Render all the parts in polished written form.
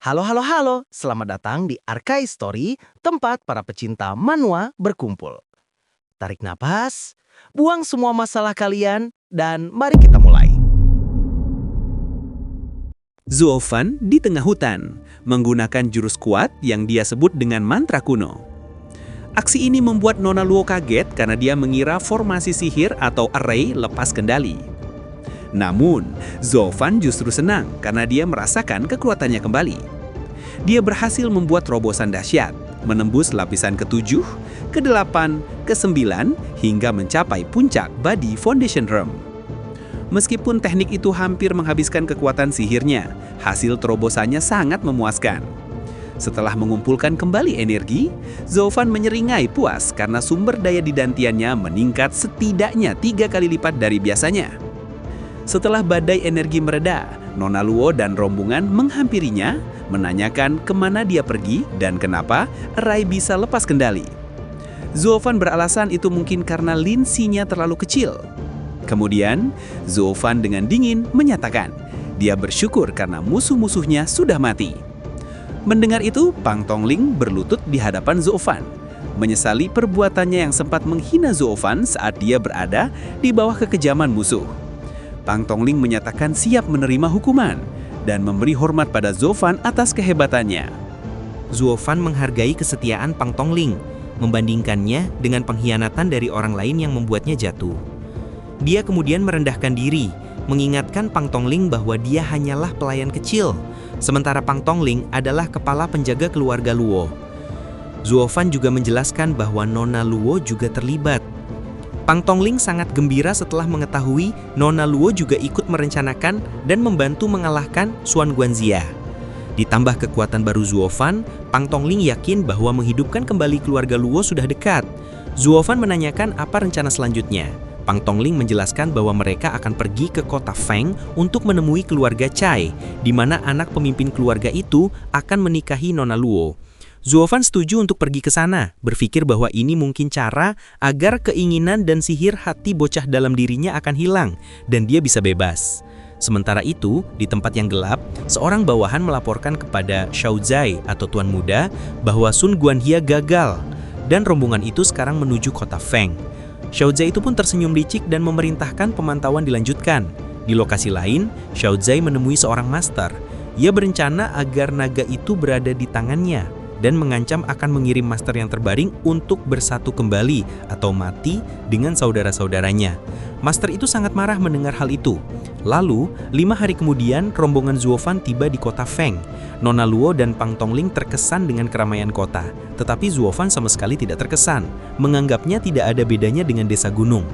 Halo, halo, halo. Selamat datang di Arkai Story, tempat para pecinta manhwa berkumpul. Tarik napas, buang semua masalah kalian, dan mari kita mulai. Zuofan di tengah hutan, menggunakan jurus kuat yang dia sebut dengan mantra kuno. Aksi ini membuat Nona Luo kaget karena dia mengira formasi sihir atau array lepas kendali. Namun, Zuofan justru senang karena dia merasakan kekuatannya kembali. Dia berhasil membuat terobosan dahsyat, menembus lapisan ke-7, ke-8, ke-9, hingga mencapai puncak Body Foundation Realm. Meskipun teknik itu hampir menghabiskan kekuatan sihirnya, hasil terobosannya sangat memuaskan. Setelah mengumpulkan kembali energi, Zuofan menyeringai puas karena sumber daya di dantiannya meningkat setidaknya 3 kali lipat dari biasanya. Setelah badai energi mereda, Nona Luo dan rombongan menghampirinya, menanyakan kemana dia pergi dan kenapa Rai bisa lepas kendali. Zuofan beralasan itu mungkin karena linsinya terlalu kecil. Kemudian, Zuofan dengan dingin menyatakan, dia bersyukur karena musuh-musuhnya sudah mati. Mendengar itu, Pang Tongling berlutut di hadapan Zuofan, menyesali perbuatannya yang sempat menghina Zuofan saat dia berada di bawah kekejaman musuh. Pang Tongling menyatakan siap menerima hukuman dan memberi hormat pada Zuofan atas kehebatannya. Zuofan menghargai kesetiaan Pang Tongling, membandingkannya dengan pengkhianatan dari orang lain yang membuatnya jatuh. Dia kemudian merendahkan diri, mengingatkan Pang Tongling bahwa dia hanyalah pelayan kecil, sementara Pang Tongling adalah kepala penjaga keluarga Luo. Zuofan juga menjelaskan bahwa Nona Luo juga terlibat. Pang Tongling sangat gembira setelah mengetahui Nona Luo juga ikut merencanakan dan membantu mengalahkan Xuan Guanxia. Ditambah kekuatan baru Zuofan, Pang Tongling yakin bahwa menghidupkan kembali keluarga Luo sudah dekat. Zuofan menanyakan apa rencana selanjutnya. Pang Tongling menjelaskan bahwa mereka akan pergi ke kota Feng untuk menemui keluarga Cai, di mana anak pemimpin keluarga itu akan menikahi Nona Luo. Zuofan setuju untuk pergi ke sana, berpikir bahwa ini mungkin cara agar keinginan dan sihir hati bocah dalam dirinya akan hilang dan dia bisa bebas. Sementara itu, di tempat yang gelap, seorang bawahan melaporkan kepada Xiao Zai atau Tuan Muda bahwa Sun Guanxia gagal dan rombongan itu sekarang menuju kota Feng. Xiao Zai itu pun tersenyum licik dan memerintahkan pemantauan dilanjutkan. Di lokasi lain, Xiao Zai menemui seorang master. Ia berencana agar naga itu berada di tangannya dan mengancam akan mengirim master yang terbaring untuk bersatu kembali atau mati dengan saudara-saudaranya. Master itu sangat marah mendengar hal itu. Lalu, 5 hari kemudian, rombongan Zuofan tiba di kota Feng. Nona Luo dan Pang Tongling terkesan dengan keramaian kota, tetapi Zuofan sama sekali tidak terkesan, menganggapnya tidak ada bedanya dengan desa gunung.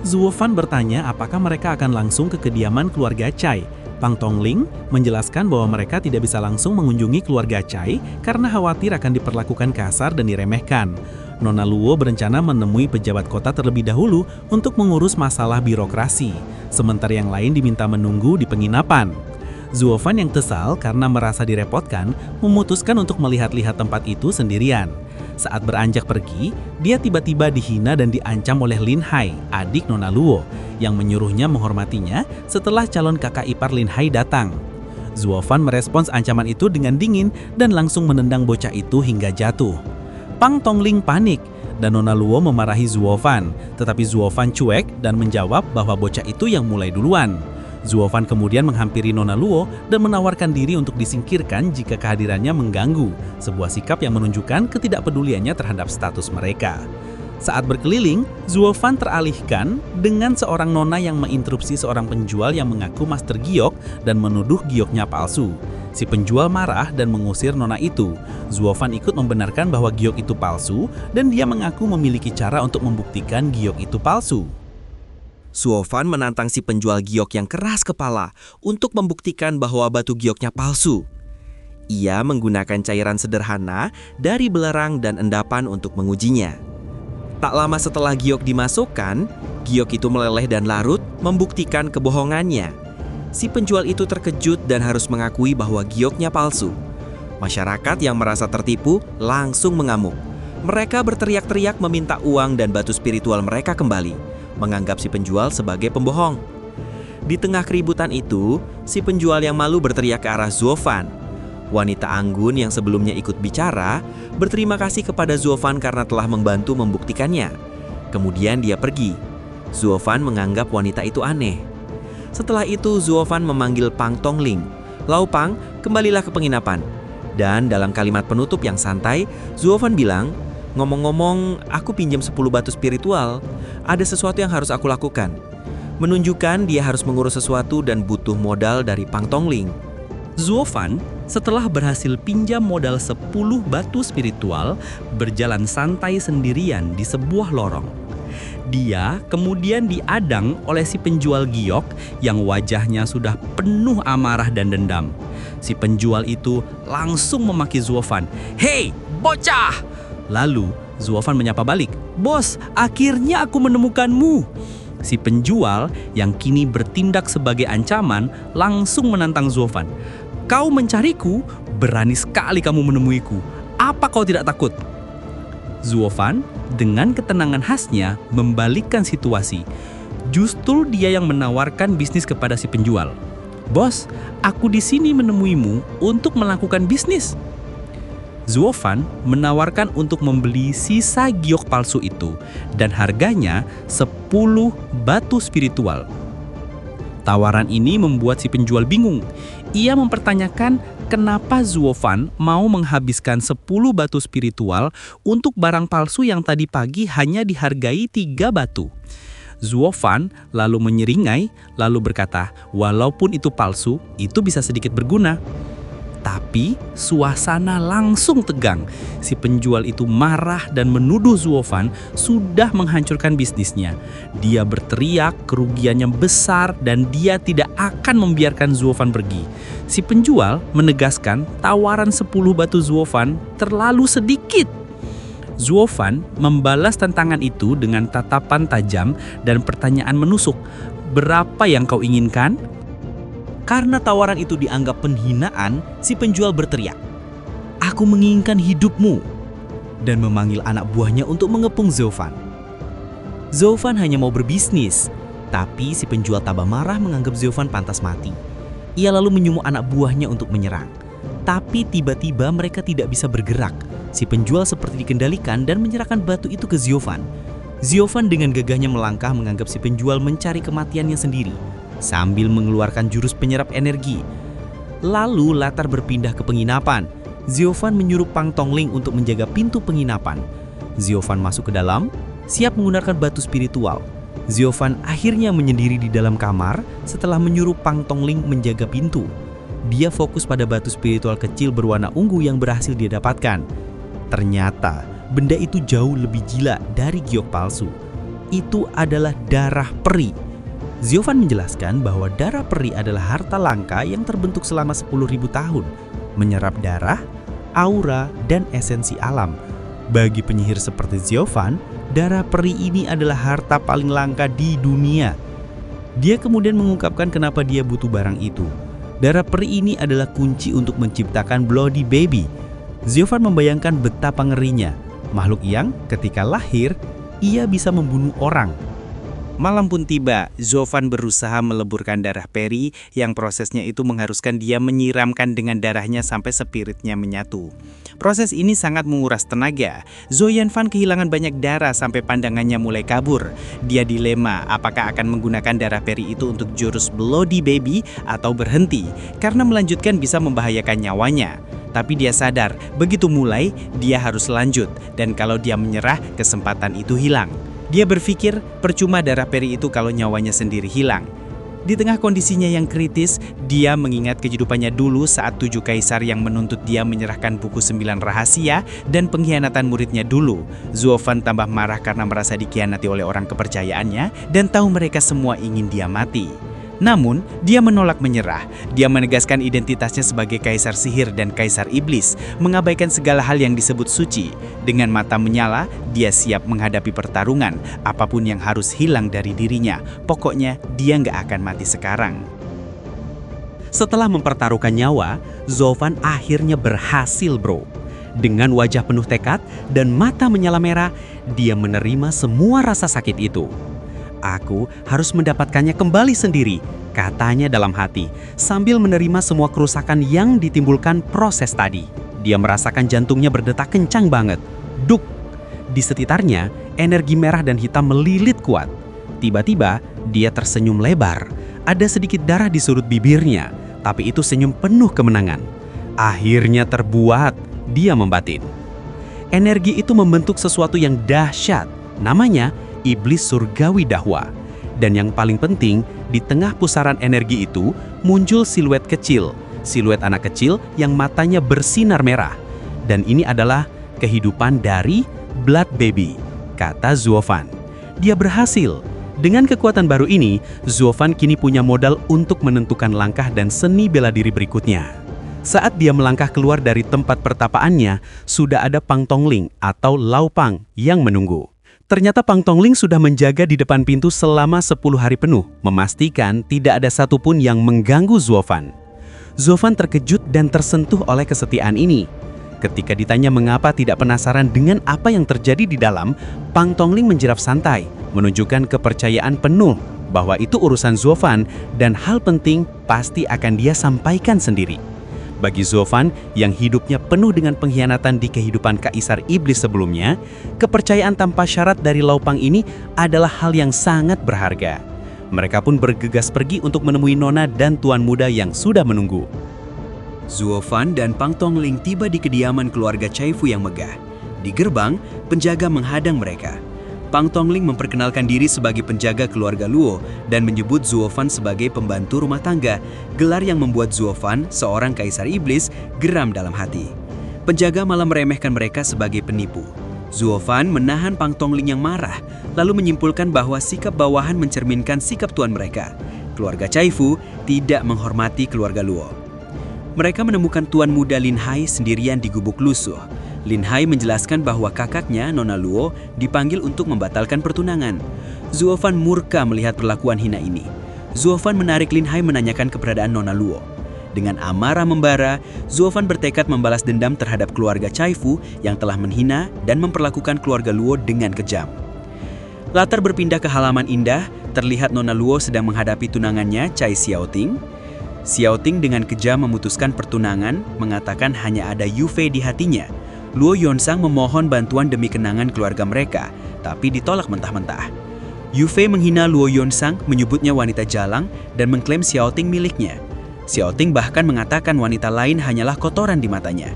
Zuofan bertanya apakah mereka akan langsung ke kediaman keluarga Cai. Pang Tongling menjelaskan bahwa mereka tidak bisa langsung mengunjungi keluarga Cai karena khawatir akan diperlakukan kasar dan diremehkan. Nona Luo berencana menemui pejabat kota terlebih dahulu untuk mengurus masalah birokrasi, sementara yang lain diminta menunggu di penginapan. Zuofan yang kesal karena merasa direpotkan, memutuskan untuk melihat-lihat tempat itu sendirian. Saat beranjak pergi, dia tiba-tiba dihina dan diancam oleh Lin Hai, adik Nona Luo, yang menyuruhnya menghormatinya setelah calon kakak ipar Lin Hai datang. Zuofan merespons ancaman itu dengan dingin dan langsung menendang bocah itu hingga jatuh. Pang Tongling panik dan Nona Luo memarahi Zuofan, tetapi Zuofan cuek dan menjawab bahwa bocah itu yang mulai duluan. Zuofan kemudian menghampiri Nona Luo dan menawarkan diri untuk disingkirkan jika kehadirannya mengganggu, sebuah sikap yang menunjukkan ketidakpeduliannya terhadap status mereka. Saat berkeliling, Zuofan teralihkan dengan seorang nona yang menginterupsi seorang penjual yang mengaku master giok dan menuduh gioknya palsu. Si penjual marah dan mengusir nona itu. Zuofan ikut membenarkan bahwa giok itu palsu dan dia mengaku memiliki cara untuk membuktikan giok itu palsu. Zuofan menantang si penjual giok yang keras kepala untuk membuktikan bahwa batu gioknya palsu. Ia menggunakan cairan sederhana dari belerang dan endapan untuk mengujinya. Tak lama setelah giok dimasukkan, giok itu meleleh dan larut, membuktikan kebohongannya. Si penjual itu terkejut dan harus mengakui bahwa gioknya palsu. Masyarakat yang merasa tertipu langsung mengamuk. Mereka berteriak-teriak meminta uang dan batu spiritual mereka kembali, menganggap si penjual sebagai pembohong. Di tengah keributan itu, si penjual yang malu berteriak ke arah Zuofan. Wanita anggun yang sebelumnya ikut bicara berterima kasih kepada Zuofan karena telah membantu membuktikannya. Kemudian dia pergi. Zuofan menganggap wanita itu aneh. Setelah itu Zuofan memanggil Pang Tongling. "Lau Pang, kembalilah ke penginapan." Dan dalam kalimat penutup yang santai, Zuofan bilang, "Ngomong-ngomong, aku pinjam 10 batu spiritual. Ada sesuatu yang harus aku lakukan." Menunjukkan dia harus mengurus sesuatu dan butuh modal dari Pang Tongling. Zuofan setelah berhasil pinjam modal 10 batu spiritual, berjalan santai sendirian di sebuah lorong. Dia kemudian diadang oleh si penjual giok yang wajahnya sudah penuh amarah dan dendam. Si penjual itu langsung memaki Zuofan. "Hei, bocah!" Lalu Zuofan menyapa balik, "Bos, akhirnya aku menemukanmu." Si penjual yang kini bertindak sebagai ancaman langsung menantang Zuofan. "Kau mencariku? Berani sekali kamu menemuiku. Apa kau tidak takut?" Zuofan dengan ketenangan khasnya membalikkan situasi. Justru dia yang menawarkan bisnis kepada si penjual. "Bos, aku di sini menemuimu untuk melakukan bisnis." Zuofan menawarkan untuk membeli sisa giok palsu itu dan harganya 10 batu spiritual. Tawaran ini membuat si penjual bingung. Ia mempertanyakan kenapa Zuofan mau menghabiskan 10 batu spiritual untuk barang palsu yang tadi pagi hanya dihargai 3 batu. Zuofan lalu menyeringai, lalu berkata, walaupun itu palsu, itu bisa sedikit berguna. Tapi suasana langsung tegang. Si penjual itu marah dan menuduh Zuofan sudah menghancurkan bisnisnya. Dia berteriak kerugiannya besar dan dia tidak akan membiarkan Zuofan pergi. Si penjual menegaskan tawaran 10 batu Zuofan terlalu sedikit. Zuofan membalas tantangan itu dengan tatapan tajam dan pertanyaan menusuk. "Berapa yang kau inginkan?" Karena tawaran itu dianggap penghinaan, si penjual berteriak, "Aku menginginkan hidupmu," dan memanggil anak buahnya untuk mengepung Zuofan. Zuofan hanya mau berbisnis, tapi si penjual tambah marah menganggap Zuofan pantas mati. Ia lalu menyuruh anak buahnya untuk menyerang. Tapi tiba-tiba mereka tidak bisa bergerak. Si penjual seperti dikendalikan dan menyerahkan batu itu ke Zuofan. Zuofan dengan gagahnya melangkah menganggap si penjual mencari kematiannya sendiri, sambil mengeluarkan jurus penyerap energi. Lalu latar berpindah ke penginapan. Zuofan menyuruh Pang Tongling untuk menjaga pintu penginapan. Zuofan masuk ke dalam, siap menggunakan batu spiritual. Zuofan akhirnya menyendiri di dalam kamar setelah menyuruh Pang Tongling menjaga pintu. Dia fokus pada batu spiritual kecil berwarna ungu yang berhasil dia dapatkan. Ternyata benda itu jauh lebih gila dari giok palsu. Itu adalah darah peri. Zuofan menjelaskan bahwa darah peri adalah harta langka yang terbentuk selama 10.000 tahun, menyerap darah, aura, dan esensi alam. Bagi penyihir seperti Zuofan, darah peri ini adalah harta paling langka di dunia. Dia kemudian mengungkapkan kenapa dia butuh barang itu. Darah peri ini adalah kunci untuk menciptakan Bloody Baby. Zuofan membayangkan betapa ngerinya, makhluk yang ketika lahir, ia bisa membunuh orang. Malam pun tiba, Zuofan berusaha meleburkan darah peri yang prosesnya itu mengharuskan dia menyiramkan dengan darahnya sampai spiritnya menyatu. Proses ini sangat menguras tenaga. Zhou Yanfan kehilangan banyak darah sampai pandangannya mulai kabur. Dia dilema apakah akan menggunakan darah peri itu untuk jurus Bloody Baby atau berhenti, karena melanjutkan bisa membahayakan nyawanya. Tapi dia sadar, begitu mulai, dia harus lanjut, dan kalau dia menyerah, kesempatan itu hilang. Dia berpikir percuma darah peri itu kalau nyawanya sendiri hilang. Di tengah kondisinya yang kritis, dia mengingat kehidupannya dulu saat 7 kaisar yang menuntut dia menyerahkan buku 9 rahasia dan pengkhianatan muridnya dulu. Zuofan tambah marah karena merasa dikhianati oleh orang kepercayaannya dan tahu mereka semua ingin dia mati. Namun, dia menolak menyerah. Dia menegaskan identitasnya sebagai kaisar sihir dan kaisar iblis, mengabaikan segala hal yang disebut suci. Dengan mata menyala, dia siap menghadapi pertarungan, apapun yang harus hilang dari dirinya. Pokoknya, dia nggak akan mati sekarang. Setelah mempertaruhkan nyawa, Zuofan akhirnya berhasil, bro. Dengan wajah penuh tekad dan mata menyala merah, dia menerima semua rasa sakit itu. Aku harus mendapatkannya kembali sendiri, katanya dalam hati, sambil menerima semua kerusakan yang ditimbulkan proses tadi. Dia merasakan jantungnya berdetak kencang banget. Duk! Di sekitarnya, energi merah dan hitam melilit kuat. Tiba-tiba, dia tersenyum lebar. Ada sedikit darah di sudut bibirnya, tapi itu senyum penuh kemenangan. Akhirnya terbuat, dia membatin. Energi itu membentuk sesuatu yang dahsyat, namanya iblis surgawi Dahwa. Dan yang paling penting, di tengah pusaran energi itu muncul siluet kecil, siluet anak kecil yang matanya bersinar merah. Dan ini adalah kehidupan dari Blood Baby, kata Zuofan. Dia berhasil. Dengan kekuatan baru ini, Zuofan kini punya modal untuk menentukan langkah dan seni bela diri berikutnya. Saat dia melangkah keluar dari tempat pertapaannya, sudah ada Pang Tongling atau Lao Pang yang menunggu. Ternyata Pang Tongling sudah menjaga di depan pintu selama 10 hari penuh, memastikan tidak ada satupun yang mengganggu Zuofan. Zuofan terkejut dan tersentuh oleh kesetiaan ini. Ketika ditanya mengapa tidak penasaran dengan apa yang terjadi di dalam, Pang Tongling menjawab santai, menunjukkan kepercayaan penuh bahwa itu urusan Zuofan dan hal penting pasti akan dia sampaikan sendiri. Bagi Zuofan yang hidupnya penuh dengan pengkhianatan di kehidupan Kaisar Iblis sebelumnya, kepercayaan tanpa syarat dari Lao Pang ini adalah hal yang sangat berharga. Mereka pun bergegas pergi untuk menemui Nona dan Tuan Muda yang sudah menunggu. Zuofan dan Pang Tongling tiba di kediaman keluarga Chaifu yang megah. Di gerbang, penjaga menghadang mereka. Pang Tongling memperkenalkan diri sebagai penjaga keluarga Luo dan menyebut Zuofan sebagai pembantu rumah tangga, gelar yang membuat Zuofan, seorang kaisar iblis, geram dalam hati. Penjaga malah meremehkan mereka sebagai penipu. Zuofan menahan Pang Tongling yang marah, lalu menyimpulkan bahwa sikap bawahan mencerminkan sikap tuan mereka. Keluarga Chaifu tidak menghormati keluarga Luo. Mereka menemukan Tuan Muda Lin Hai sendirian di gubuk lusuh. Lin Hai menjelaskan bahwa kakaknya, Nona Luo, dipanggil untuk membatalkan pertunangan. Zuofan murka melihat perlakuan hina ini. Zuofan menarik Lin Hai menanyakan keberadaan Nona Luo. Dengan amarah membara, Zuofan bertekad membalas dendam terhadap keluarga Chaifu yang telah menghina dan memperlakukan keluarga Luo dengan kejam. Latar berpindah ke halaman indah, terlihat Nona Luo sedang menghadapi tunangannya, Chai Xiaoting. Xiaoting dengan kejam memutuskan pertunangan, mengatakan hanya ada Yu Fei di hatinya. Luo Yonsang memohon bantuan demi kenangan keluarga mereka, tapi ditolak mentah-mentah. Yu Fei menghina Luo Yonsang, menyebutnya wanita jalang, dan mengklaim Xiaoting miliknya. Xiaoting bahkan mengatakan wanita lain hanyalah kotoran di matanya.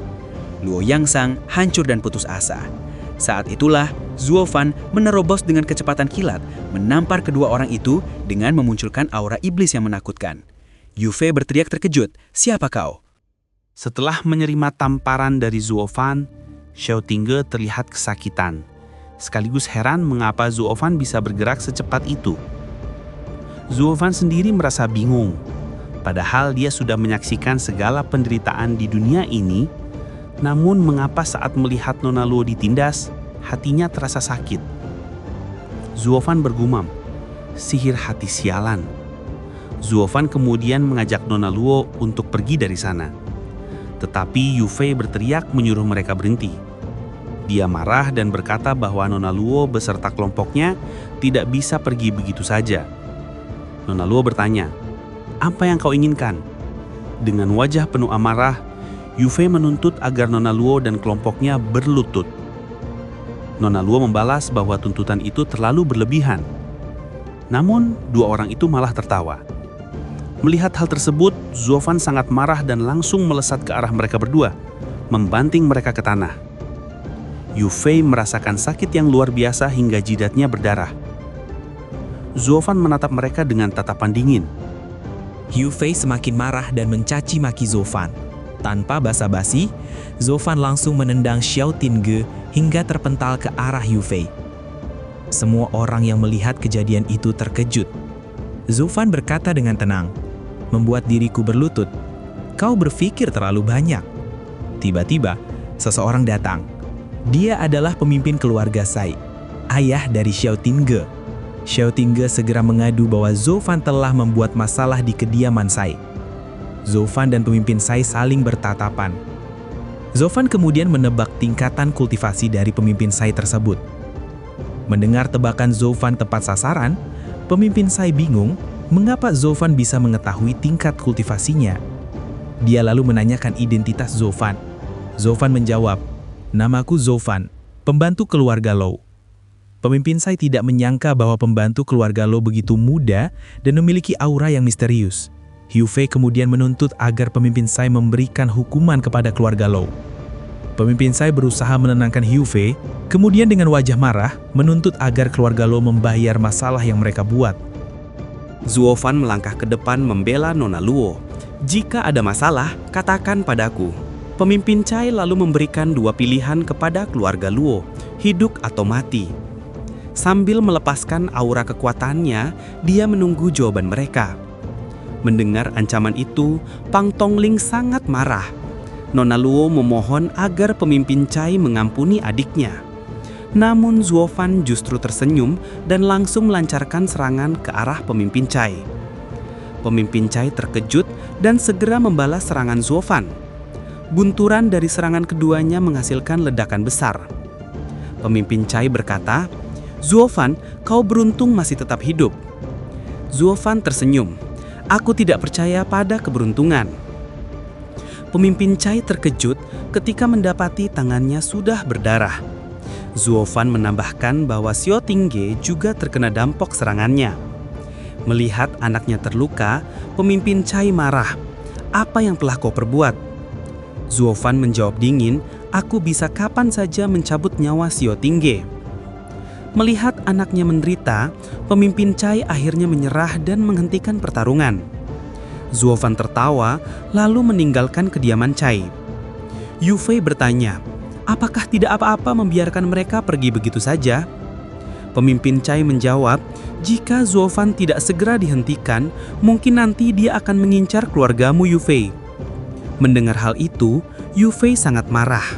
Luo Yangsang hancur dan putus asa. Saat itulah, Zuofan menerobos dengan kecepatan kilat, menampar kedua orang itu dengan memunculkan aura iblis yang menakutkan. Yu Fei berteriak terkejut, "Siapa kau?" Setelah menerima tamparan dari Zuofan, Xiaoting terlihat kesakitan. Sekaligus heran mengapa Zuofan bisa bergerak secepat itu. Zuofan sendiri merasa bingung. Padahal dia sudah menyaksikan segala penderitaan di dunia ini, namun mengapa saat melihat Nona Luo ditindas, hatinya terasa sakit. Zuofan bergumam, "Sihir hati sialan." Zuofan kemudian mengajak Nona Luo untuk pergi dari sana. Tetapi Yu Fei berteriak menyuruh mereka berhenti. Dia marah dan berkata bahwa Nona Luo beserta kelompoknya tidak bisa pergi begitu saja. Nona Luo bertanya, "Apa yang kau inginkan?" Dengan wajah penuh amarah, Yu Fei menuntut agar Nona Luo dan kelompoknya berlutut. Nona Luo membalas bahwa tuntutan itu terlalu berlebihan. Namun, dua orang itu malah tertawa. Melihat hal tersebut, Zuofan sangat marah dan langsung melesat ke arah mereka berdua, membanting mereka ke tanah. Yu Fei merasakan sakit yang luar biasa hingga jidatnya berdarah. Zuofan menatap mereka dengan tatapan dingin. Yu Fei semakin marah dan mencaci maki Zuofan. Tanpa basa-basi, Zuofan langsung menendang Xiaoting hingga terpental ke arah Yu Fei. Semua orang yang melihat kejadian itu terkejut. Zuofan berkata dengan tenang, "Membuat diriku berlutut. Kau berpikir terlalu banyak." Tiba-tiba, seseorang datang. Dia adalah pemimpin keluarga Sai, ayah dari Xiaoting. Xiaoting segera mengadu bahwa Zuofan telah membuat masalah di kediaman Sai. Zuofan dan pemimpin Sai saling bertatapan. Zuofan kemudian menebak tingkatan kultivasi dari pemimpin Sai tersebut. Mendengar tebakan Zuofan tepat sasaran, Pemimpin Tsai bingung mengapa Zhou Fan bisa mengetahui tingkat kultivasinya. Dia lalu menanyakan identitas Zhou Fan. Zhou Fan menjawab, "Namaku Zhou Fan, pembantu keluarga Lou." Pemimpin Tsai tidak menyangka bahwa pembantu keluarga Lou begitu muda dan memiliki aura yang misterius. Hu Fei kemudian menuntut agar pemimpin Tsai memberikan hukuman kepada keluarga Lou. Pemimpin Tsai berusaha menenangkan Hu Fei, kemudian dengan wajah marah menuntut agar keluarga Lou membayar masalah yang mereka buat. Zhuo Fan melangkah ke depan membela Nona Luo. "Jika ada masalah, katakan padaku." Pemimpin Tsai lalu memberikan dua pilihan kepada keluarga Luo, hidup atau mati. Sambil melepaskan aura kekuatannya, dia menunggu jawaban mereka. Mendengar ancaman itu, Pang Tongling sangat marah. Nona Luo memohon agar pemimpin Tsai mengampuni adiknya. Namun Zhuo Fan justru tersenyum dan langsung melancarkan serangan ke arah pemimpin Tsai. Pemimpin Tsai terkejut dan segera membalas serangan Zhuo Fan. Bunturan dari serangan keduanya menghasilkan ledakan besar. Pemimpin Tsai berkata, "Zhuo Fan, kau beruntung masih tetap hidup." Zhuo Fan tersenyum. "Aku tidak percaya pada keberuntungan." Pemimpin Tsai terkejut ketika mendapati tangannya sudah berdarah. Zhuo Fan menambahkan bahwa Xiao Tingge juga terkena dampak serangannya. Melihat anaknya terluka, pemimpin Tsai marah. "Apa yang telah kau perbuat?" Zhuo Fan menjawab dingin, "Aku bisa kapan saja mencabut nyawa Xiao Tingge." Melihat anaknya menderita, pemimpin Tsai akhirnya menyerah dan menghentikan pertarungan. Zhuo Fan tertawa, lalu meninggalkan kediaman Tsai. Yu Fei bertanya, "Apakah tidak apa-apa membiarkan mereka pergi begitu saja?" Pemimpin Tsai menjawab, "Jika Zhuo Fan tidak segera dihentikan, mungkin nanti dia akan mengincar keluargamu, Yu Fei." Mendengar hal itu, Yu Fei sangat marah.